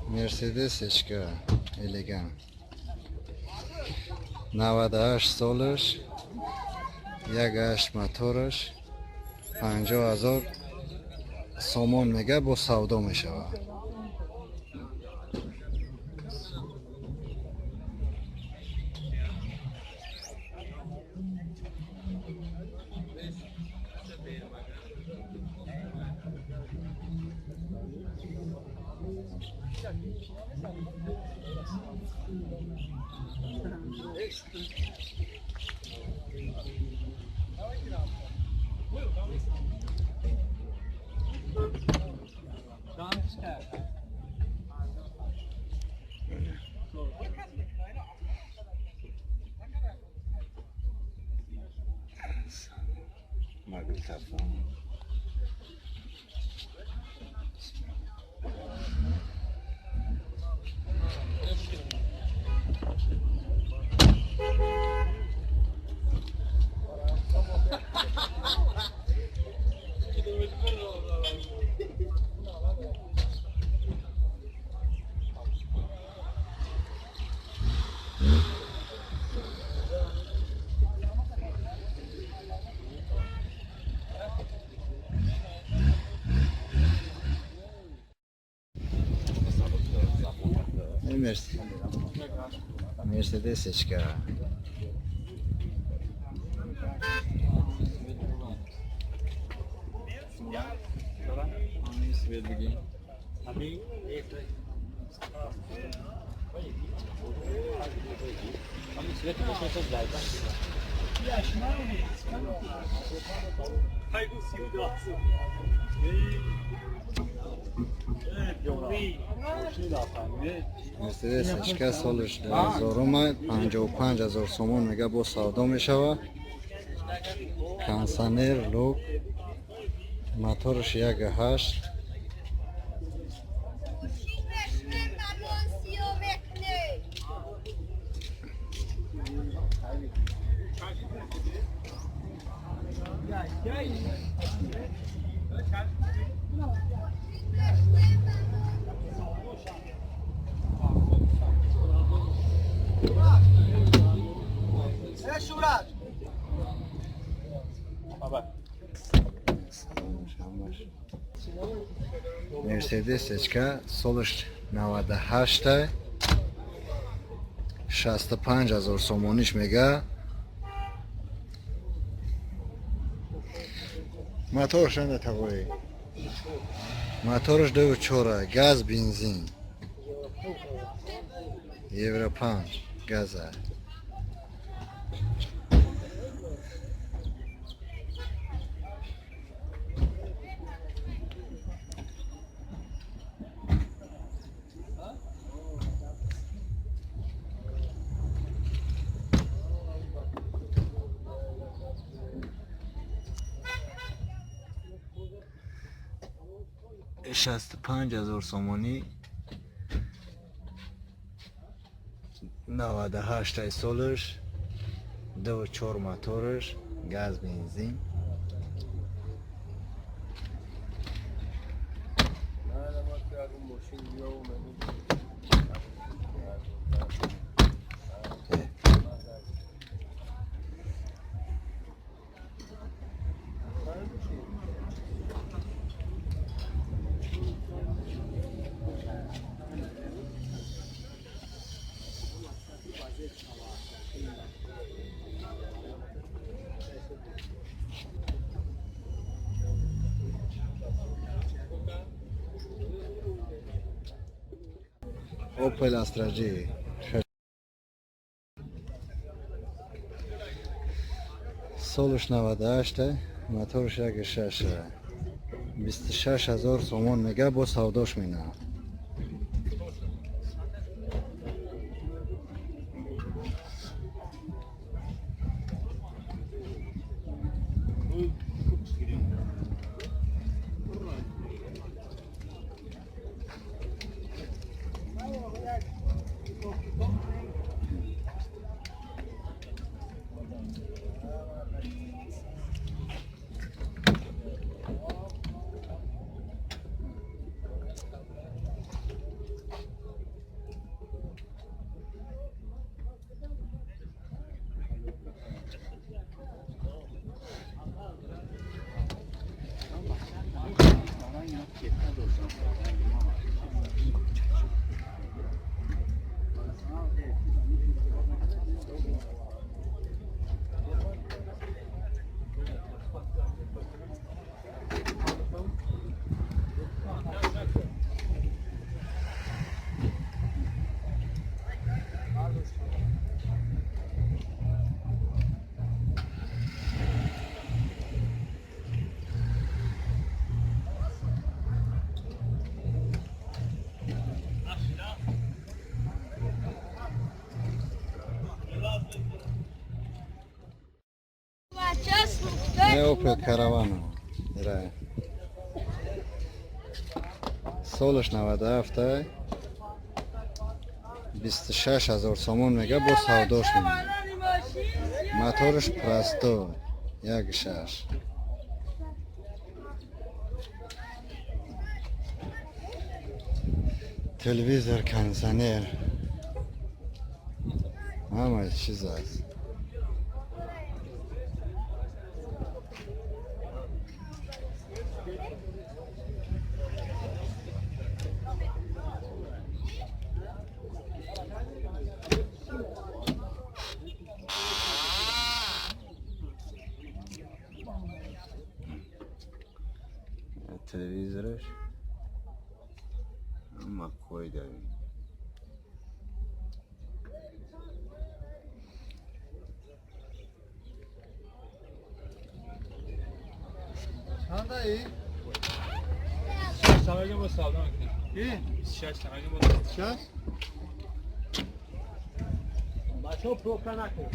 مرسدس اشکا الگان 98 سالش، یک هشت موتورش، 50,000 سامان میگه با سودا میشود. موبایل تلفن مرسدس اشکا مرسدس اشکا سالش 2000 55,000 سامان میگه با سودا میشود. کانسانر لوک موتورش یک هشت مرسدس اشکا سالش 98 65,000 سامانیش میگه. موتورش نده تقوی موتورش 2.4 گاز بنزین یورو 5 گازه. شست 5,000 سامانی 98 سالش 2.4 موتورش گاز بنزین. اوپل استراجی سالش 98 موتورش یک 6 26,000 سامان میگه با سوداش مینه. نه اوپل کاروانه ایره سالش 97 26,000 سومون میگه با سوداش میگه موتورش پرستو 1.6 تلویزر کنسنر همه چیز هست تلویزرش اما کوی داریم چند دایی؟ 26 تمگه با سلام کی؟ 26 تمگه با سلام 6 بچه ها پروکن نکن